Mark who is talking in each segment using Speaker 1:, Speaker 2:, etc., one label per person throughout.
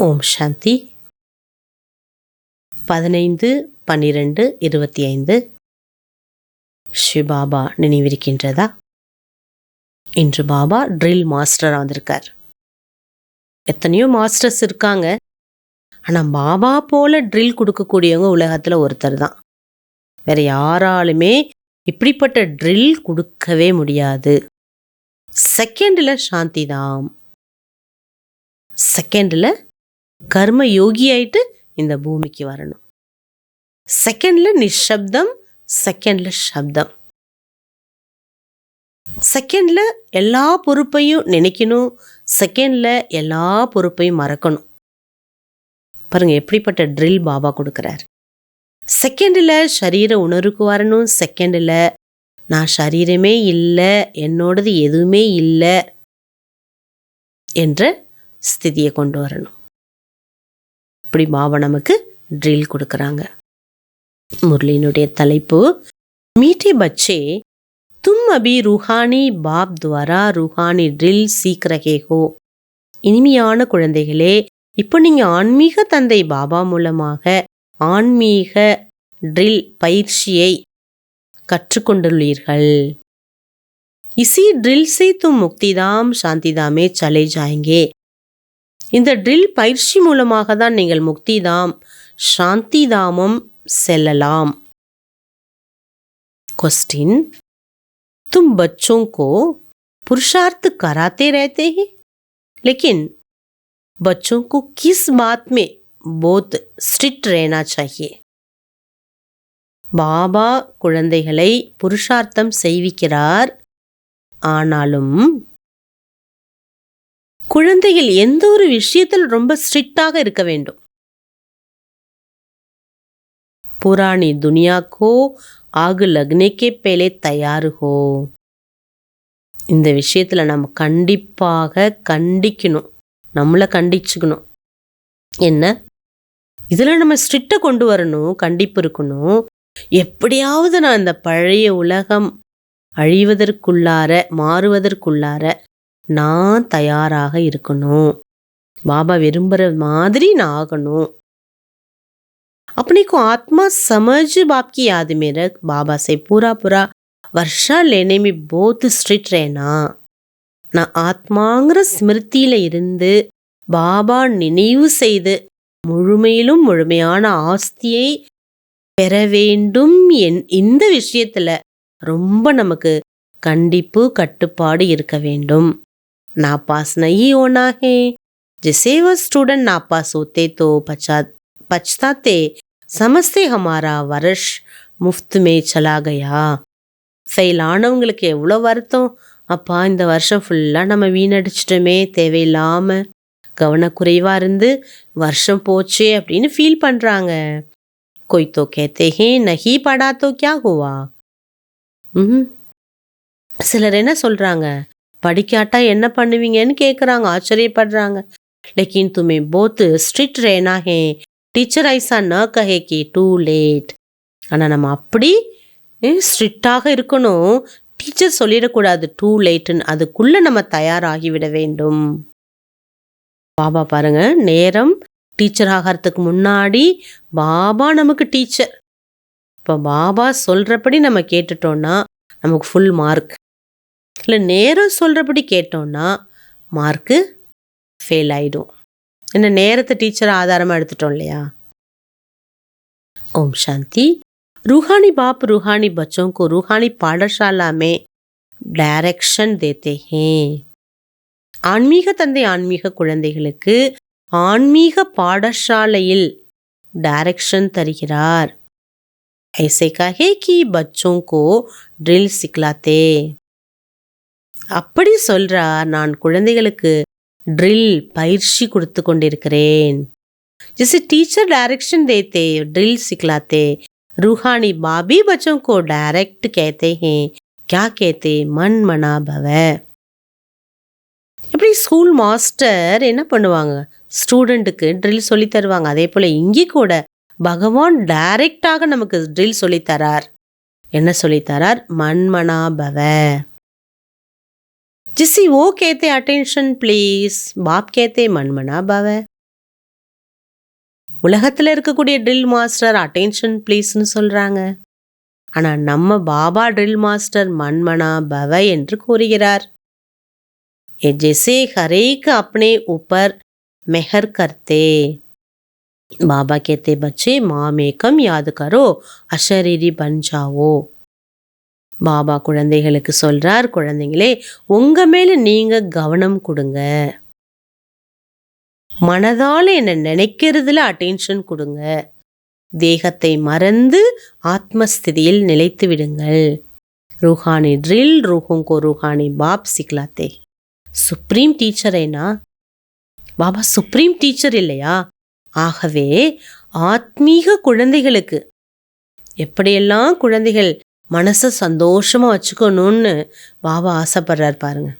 Speaker 1: ஓம் சாந்தி. 15/12/25 ஸ்ரீ பாபா நினைவிருக்கின்றதா? இன்று பாபா ட்ரில் மாஸ்டராக வந்திருக்கார். எத்தனையோ மாஸ்டர்ஸ் இருக்காங்க, ஆனால் பாபா போல ட்ரில் கொடுக்கக்கூடியவங்க உலகத்தில் ஒருத்தர் தான். வேற யாராலுமே இப்படிப்பட்ட ட்ரில் கொடுக்கவே முடியாது. செகண்டில் சாந்தி தாம், செகண்டில் கர்ம யோகி ஆயிட்டு இந்த பூமிக்கு வரணும். செகண்ட்ல நிஷப்தம், செகண்ட்ல சப்தம். செகண்ட்ல எல்லா பொறுப்பையும் நினைக்கணும், செகண்ட்ல எல்லா பொறுப்பையும் மறக்கணும். பாருங்க எப்படிப்பட்ட ட்ரில் பாபா கொடுக்கிறார். செகண்டில் சரீர உணர்வுக்கு வரணும், செகண்டில் நான் சரீரமே இல்லை, என்னோடது எதுவுமே இல்லை என்ற ஸ்திதியை கொண்டு வரணும். இப்படி பாபா நமக்கு ட்ரில் கொடுக்குறாங்க. முரளியினுடைய தலைப்பு மீட்டே பச்சே தும் அபி ரூஹானி பாப் துவாரா ரூஹானி ட்ரில் சீக் ரஹே ஹோ. இனிமையான குழந்தைகளே, இப்போ நீங்கள் ஆன்மீக தந்தை பாபா மூலமாக ஆன்மீக ட்ரில் பயிற்சியை கற்றுக்கொண்டுள்ளீர்கள். இசி ட்ரில் சே தும் முக்திதாம் சாந்திதாமே சலே ஜாயங்கே. இந்த ட்ரில் பயிற்சி மூலமாக தான் நீங்கள் முக்திதாம் சாந்திதாமம் செல்லலாம். क्वेश्चन, तुम बच्चों को पुरुषार्थ कराते रहते हैं, लेकिन बच्चों को किस बात में बहुत स्ट्रिक्ट रहना चाहिए? பாபா குழந்தைகளை புருஷார்த்தம் செய்விக்கிறார். ஆனாலும் குழந்தைகள் எந்த ஒரு விஷயத்தில் ரொம்ப ஸ்ட்ரிக்டாக இருக்க வேண்டும். புராணி துனியாக்கோ ஆகு லக்னேக்கே பேலே தயார் ஹோ. இந்த விஷயத்தில் நம்ம கண்டிப்பாக கண்டிக்கணும், நம்மளை கண்டிச்சுக்கணும். என்ன இதில் நம்ம ஸ்ட்ரிக்டை கொண்டு வரணும், கண்டிப்பு இருக்கணும். எப்படியாவது நான் இந்த பழைய உலகம் அழிவதற்குள்ளார மாறுவதற்குள்ளார நான் தயாராக இருக்கணும். பாபா விரும்புகிற மாதிரி நான் ஆகணும். अपने को आत्मा समझ बाप की याद में रख, बाबा से पूरा वर्षा लेने में बहुत स्ट्रिक्ट रहना. நான் ஆத்மாங்கிற ஸ்மிருதியில இருந்து பாபா நினைவு செய்து முழுமையிலும் முழுமையான ஆஸ்தியை பெற வேண்டும். இந்த விஷயத்துல ரொம்ப நமக்கு கண்டிப்பு கட்டுப்பாடு இருக்க வேண்டும். नापास नहीं होना है. जिसे वो स्टूडेंट नापास होते तो पछताते, समझते हमारा वर्ष मुफ्त में चला गया. ஃபெயில் ஆனவங்களுக்கு எவ்வளோ வருத்தம், அப்பா இந்த வருஷம் ஃபுல்லாக நம்ம வீணடிச்சிட்டோமே, தேவையில்லாமல் கவனக்குறைவாக இருந்து வருஷம் போச்சே அப்படின்னு ஃபீல் பண்ணுறாங்க. कोई तो कहते हैं नहीं पढ़ा तो क्या हुआ. சிலர் என்ன சொல்கிறாங்க, படிக்காட்டா என்ன பண்ணுவீங்கன்னு கேட்குறாங்க, ஆச்சரியப்படுறாங்க. लेकिन तुम्हें बहुत स्ट्रिक्ट रहना है. टीचर ऐसा न कहे कि टू लेट. ஆனால் நம்ம அப்படி ஸ்ட்ரிக்டாக இருக்கணும், டீச்சர் சொல்லிடக்கூடாது டூ லேட்டுன்னு. அதுக்குள்ளே நம்ம தயாராகிவிட வேண்டும். பாபா பாருங்க, நேரம் டீச்சர் ஆகிறதுக்கு முன்னாடி பாபா நமக்கு டீச்சர். இப்போ பாபா சொல்கிறபடி நம்ம கேட்டுட்டோன்னா நமக்கு ஃபுல் மார்க். இல்லை நேரம் சொல்கிறபடி கேட்டோன்னா மார்க்கு ஃபெயில் ஆகிடும். என்ன நேரத்தை டீச்சரை ஆதாரமாக எடுத்துட்டோம் இல்லையா? ओम शांति. रूहानी बाप रूहानी बच्चों को रूहानी पाठशाला में डायरेक्शन देते हैं. ஆன்மீக தந்தை ஆன்மீக குழந்தைகளுக்கு ஆன்மீக பாடசாலையில் டைரக்ஷன் தருகிறார். ऐसे कहे कि बच्चों को ड्रिल सिखलाते. அப்படி சொல்றார், நான் குழந்தைகளுக்கு ட்ரில் பயிற்சி கொடுத்து கொண்டிருக்கிறேன். जैसे टीचर डायरेक्शन देते, ड्रिल सिखलाते, रूहानी बाबी बच्चों को डायरेक्ट कहते हैं. क्या कहते? मन मना भव. இப்படி ஸ்கூல் மாஸ்டர் என்ன பண்ணுவாங்க, ஸ்டூடெண்ட்டுக்கு ட்ரில் சொல்லி தருவாங்க. அதே போல் இங்கே கூட பகவான் டைரக்டாக நமக்கு ட்ரில் சொல்லித்தரார். என்ன சொல்லித்தரார்? மன்மனா பவ. जिसे वो कहते अटेंशन प्लीज, बाप कहते मनमना भव. உலகத்தில் இருக்கக்கூடிய ட்ரில் மாஸ்டர் அட்டென்ஷன் ப்ளீஸ்னு சொல்கிறாங்க. ஆனால் நம்ம பாபா ட்ரில் மாஸ்டர் மன்மனா பவ என்று கூறுகிறார். ये जैसे हरेक अपने ऊपर मेहर करते. बाबा कहते बच्चे माम एकम याद करो अशरीरी बन जाओ. பாபா குழந்தைகளுக்கு சொல்றார், குழந்தைங்களே உங்க மேல நீங்க கவனம் கொடுங்க. மனதால என்ன நினைக்கிறதுல அட்டென்ஷன் கொடுங்க. தேகத்தை மறந்து ஆத்மஸ்திதியில் நிலைத்து விடுங்கள். रूहानी ड्रिल रूहों को रूहानी बाप सिखलाते. சுப்ரீம் டீச்சரேனா? பாபா சுப்ரீம் டீச்சர் இல்லையா? ஆகவே ஆத்மீக குழந்தைகளுக்கு எப்படியெல்லாம் குழந்தைகள் மனசை சந்தோஷமா வச்சுக்கணும்னு பாபா ஆசைப்படுறார் பாருங்க.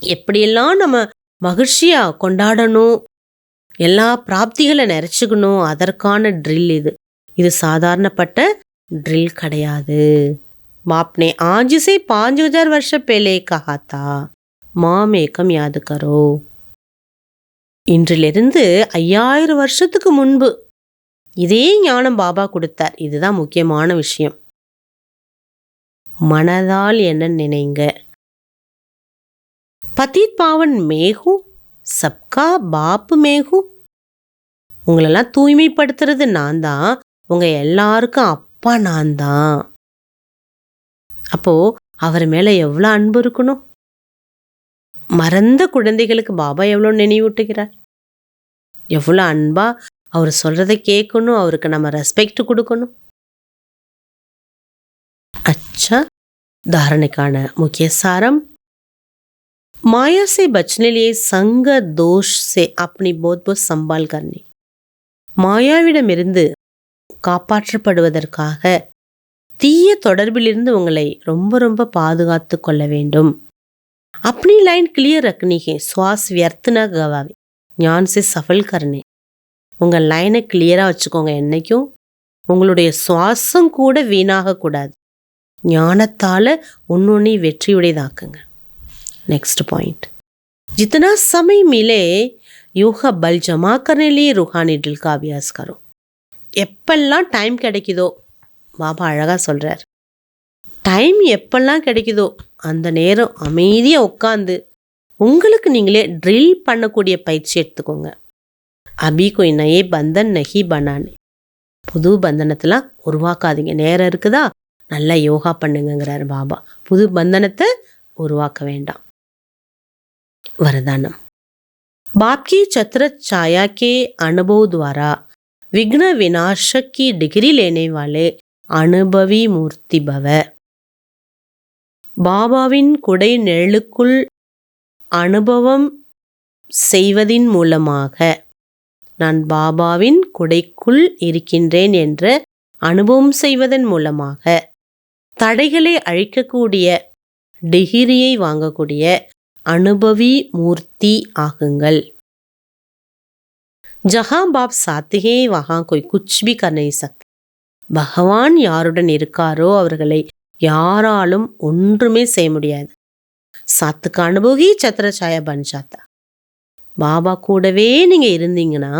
Speaker 1: எப்படியெல்லாம் நம்ம மகிழ்ச்சியா கொண்டாடணும், எல்லா பிராப்திகளை நிறைச்சிக்கணும், அதற்கான ட்ரில் இது. இது சாதாரணப்பட்ட ட்ரில் கிடையாது. बाप ने आज से 5000 वर्ष पहले कहा था माम एकम याद करो. இன்றிலிருந்து 5000 வருஷத்துக்கு முன்பு இதே ஞானம் பாபா கொடுத்தார். இதுதான் முக்கியமான விஷயம். மனதால் என்ன நினைங்க. பதீத் பாவன் மேகு சப்கா பாப் மேகு. உங்களெல்லாம் தூய்மைப்படுத்துறது நான் தான், உங்க எல்லாருக்கும் அப்பா நான் தான். அப்போ அவர் மேல எவ்வளோ அன்பு இருக்கணும். மறந்த குழந்தைகளுக்கு பாபா எவ்வளோ நினைவூட்டுகிறார். எவ்வளோ அன்பா அவர் சொல்றதை கேட்கணும், அவருக்கு நம்ம ரெஸ்பெக்ட் கொடுக்கணும். अच्छा, धारणेकाன मुख्य सारम. माया से बचने लिए संग दोष से अपनी बहुत बहुत संभाल करनी. மாயாவிடமிருந்து காப்பாற்றப்படுவதற்காக தீய தொடர்பிலிருந்து உங்களை ரொம்ப ரொம்ப பாதுகாத்து கொள்ள வேண்டும். अपनी लाइन क्लियर रखनी है. श्वास व्यर्थ न गवावे. ஞாन से सफल करने. உங்கள் லைனை கிளியராக வச்சுக்கோங்க. என்னைக்கும் உங்களுடைய சுவாசம் கூட வீணாகக்கூடாது. ஞானத்தால் ஒன்னொன்னி வெற்றியுடையதாக்குங்க. Next point. जितना समय मिले யோக பல் ஜமா करने लिए रूहानी ड्रिल का अभ्यास करो. எப்பெல்லாம் டைம் கிடைக்குதோ, பாபா அழகாக சொல்கிறார், டைம் எப்பெல்லாம் கிடைக்குதோ அந்த நேரம் அமைதியாக உட்காந்து உங்களுக்கு நீங்களே ட்ரில் பண்ணக்கூடிய பயிற்சி எடுத்துக்கோங்க. அபி கொய் நயே பந்தன் நஹி பனானே. புது பந்தனத்தெல்லாம் உருவாக்காதீங்க. நேரம் இருக்குதா, நல்லா யோகா பண்ணுங்கிறார் பாபா. புது பந்தனத்தை உருவாக்க வேண்டாம். वरदानम. बाप की छत्र छाया के अनुभव द्वारा विघ्न विनाशक की डिग्री लेने वाले अनुभवी मूर्ति भव. பாபாவின் குடை நிழலுக்குள் அனுபவம் செய்வதின் மூலமாக நான் பாபாவின் குடைக்குள் இருக்கின்றேன் என்ற அனுபவம் செய்வதன் மூலமாக தடைகளை அழிக்கக்கூடிய டிகிரியை வாங்கக்கூடிய அனுபவி மூர்த்தி ஆகுங்கள். ஜஹா பாப் சாத்தியே வஹா கோய் குச் பி கர் நஹீ சக்தே. பகவான் யாருடன் இருக்காரோ அவர்களை யாராலும் ஒன்றுமே செய்ய முடியாது. சாத்துக்கு அனுபவி சத்திர சாயா பன் ஜாத்தா. பாபா கூடவே நீங்க இருந்தீங்கன்னா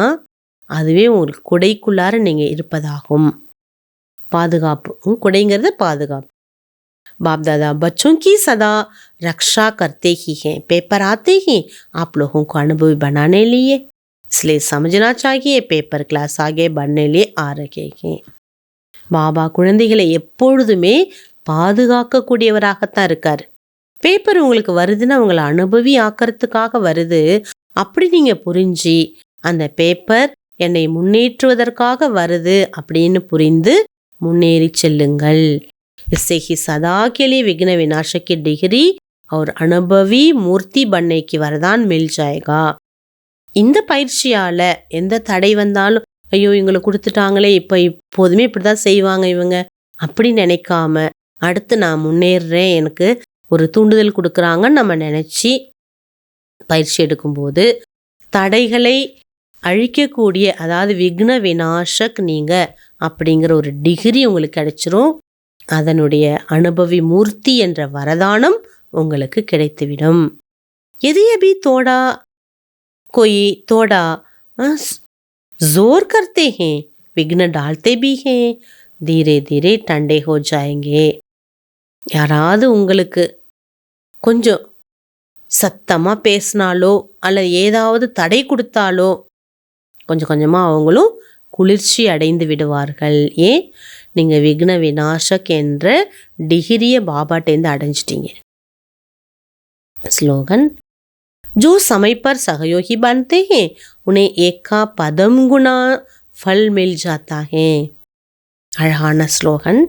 Speaker 1: அதுவே உங்களுக்கு குடைக்குள்ளார நீங்க இருப்பதாகும். பாதுகாப்பு. குடைங்கிறது பாதுகாப்பு. बाप दादा बच्चों की सदा रक्षा करते ही हैं. पेपर आते ही आप लोगों को अनुभवी बनाने लिए, इसलिए समझना चाहिए पेपर क्लास आगे बढ़ने लिए आ रहे हैं. பாபா குழந்தைகளை எப்பொழுதுமே பாதுகாக்கக்கூடியவராகத்தான் இருக்கார். பேப்பர் உங்களுக்கு வருதுன்னா உங்களை அனுபவி ஆக்கிறதுக்காக வருது. அப்படி நீங்க புரிஞ்சு அந்த பேப்பர் என்னை முன்னேற்றுவதற்காக வருது அப்படின்னு புரிந்து முன்னேறி செல்லுங்கள். इससे ही सदा के लिए विघ्न विनाशक की डिग्री और अनुभवी मूर्ति बनने की वरदान मिल जाएगा. இந்த பயிற்சியால எந்த தடை வந்தாலும் ஐயோ இவங்களை கொடுத்துட்டாங்களே, இப்போ இப்போதுமே இப்படிதான் செய்வாங்க இவங்க அப்படி நினைக்காம அடுத்து நான் முன்னேறுறேன், எனக்கு ஒரு தூண்டுதல் கொடுக்குறாங்கன்னு நம்ம நினச்சி பயிற்சி எடுக்கும்போது தடைகளை அழிக்கக்கூடிய, அதாவது விக்ன விநாசக் நீங்கள் அப்படிங்கிற ஒரு டிகிரி உங்களுக்கு கிடைச்சிரும். அதனுடைய அனுபவி மூர்த்தி என்ற வரதானம் உங்களுக்கு கிடைத்துவிடும். எது அபி தோடா கொய் தோடா जोर करते हैं, विघ्न डालते भी हैं, धीरे धीरे ठंडे हो जाएंगे. யாராவது உங்களுக்கு கொஞ்சம் சத்தமாக பேசினாலோ அல்லது ஏதாவது தடை கொடுத்தாலோ கொஞ்சம் கொஞ்சமாக அவங்களும் குளிர்ச்சி அடைந்து விடுவார்கள். ஏன்? நீங்கள் விக்ன விநாசக் என்ற டிகிரியை பாபாட்டேந்து அடைஞ்சிட்டீங்க. ஸ்லோகன். जो समय पर सहयोगी बनते हैं उन्हें एक का पदम गुना फल मिल जाता है. அழகான ஸ்லோகன்.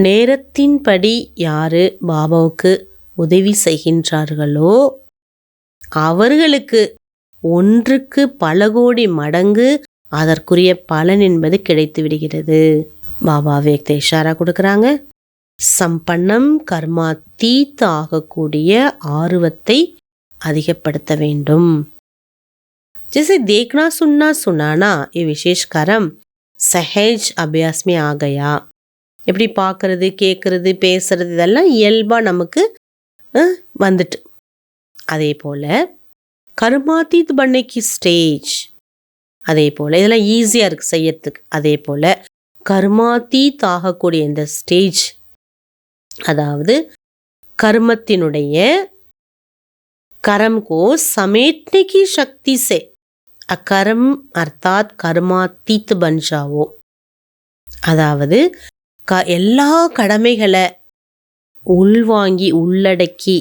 Speaker 1: நேரத்தின்படி யாரு பாபாவுக்கு உதவி செய்கின்றார்களோ அவர்களுக்கு ஒன்றுக்கு பல கோடி மடங்கு அதற்குரிய பலன் என்பது கிடைத்து விடுகிறது. பாபா வேக்த இஷாரா கொடுக்குறாங்க. சம்பன்னம் கர்மாத்தீத் ஆகக்கூடிய ஆர்வத்தை அதிகப்படுத்த வேண்டும். जैसे देखना सुनना सुनाना ये विशेष कर्म सहज अभ्यास में आ गया. எப்படி பார்க்கறது கேட்கறது பேசுறது இதெல்லாம் இயல்பாக நமக்கு வந்துட்டு. அதே போல் கர்மாத்தீத் பண்ணைக்கு ஸ்டேஜ் அதே போல் இதெல்லாம் ஈஸியாக இருக்குது செய்யறதுக்கு. அதே போல் கர்மாத்தீத் ஆகக்கூடிய இந்த ஸ்டேஜ், அதாவது கர்மத்தினுடைய कर्म को समेटने की शक्ति से अकर्म अर्थात कर्मातीत बन जाओ. அதாவது எல்லா கடமைகளை உள்வாங்கி உள்ளடக்கி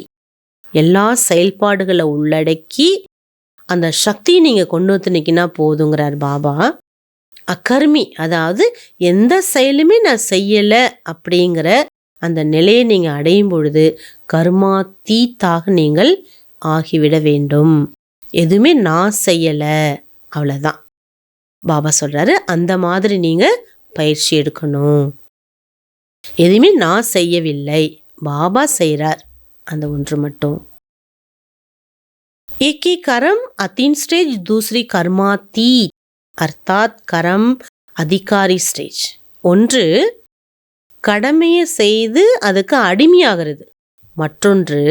Speaker 1: எல்லா செயல்பாடுகளை உள்ளடக்கி அந்த சக்தியை நீங்கள் கொண்டு வந்துனீங்கன்னா போதுங்கிறார் பாபா. அக்கர்மி, அதாவது எந்த செயலுமே நான் செய்யலை அப்படிங்கிற அந்த நிலையை நீங்கள் அடையும் பொழுது கர்மாத்தீத்தாக நீங்கள் ஆகிவிட வேண்டும். எதுவுமே நான் செய்யலை, அவ்வளோதான். பாபா சொல்கிறாரு, அந்த மாதிரி நீங்கள் பயிற்சி எடுக்கணும். எதுவுமே நான் செய்யவில்லை, பாபா செய்கிறார், அந்த ஒன்று மட்டும். एक ही कर्म अतीन स्टेज, दूसरी कर्मातीत अर्थात कर्म अधिकारी ஸ்டேஜ். ஒன்று கடமையை செய்து அதுக்கு அடிமையாகிறது, மற்றொன்று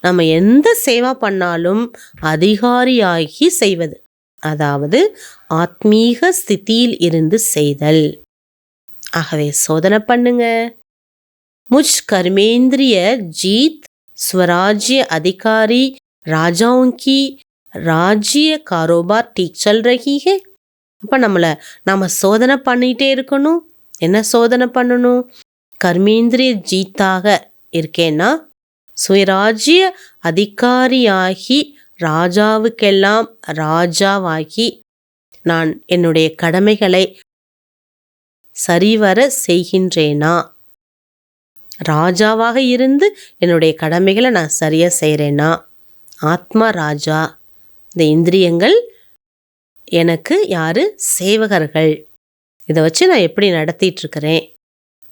Speaker 1: நம்ம எந்த சேவா பண்ணாலும் அதிகாரியாகி செய்வது, அதாவது ஆத்மீக ஸ்திதியில் இருந்து செய்தல். ஆகவே சோதனை பண்ணுங்க. முஜ் கர்மேந்திரிய ஜீத் ஸ்வராஜ்ய அதிகாரி ராஜாओं की राज्य कारोबार ठीक चल रही है. அப்போ நம்ம சோதனை பண்ணிகிட்டே இருக்கணும். என்ன சோதனை பண்ணணும்? கர்மேந்திரிய ஜீத்தாக இருக்கேன்னா சுயராஜ்ய அதிகாரியாகி ராஜாவுக்கெல்லாம் ராஜாவாகி நான் என்னுடைய கடமைகளை சரிவர செய்கின்றேனா, ராஜாவாக இருந்து என்னுடைய கடமைகளை நான் சரியாக செய்கிறேனா, ஆத்மா ராஜா, இந்த இந்திரியங்கள் எனக்கு யார்? சேவகர்கள். இதை வச்சு நான் எப்படி நடத்திட்டுருக்கிறேன்,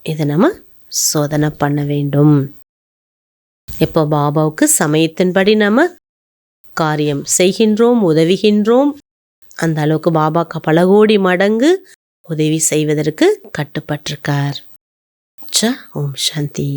Speaker 1: இதை நம்ம சோதனை பண்ண வேண்டும். இப்போ பாபாவுக்கு சமயத்தின்படி நம்ம காரியம் செய்கின்றோம், உதவுகின்றோம். அந்த அளவுக்கு பாபா பல கோடி மடங்கு உதவி செய்வதற்கு கட்டுப்பட்டிருக்கார். ஓம் சாந்தி.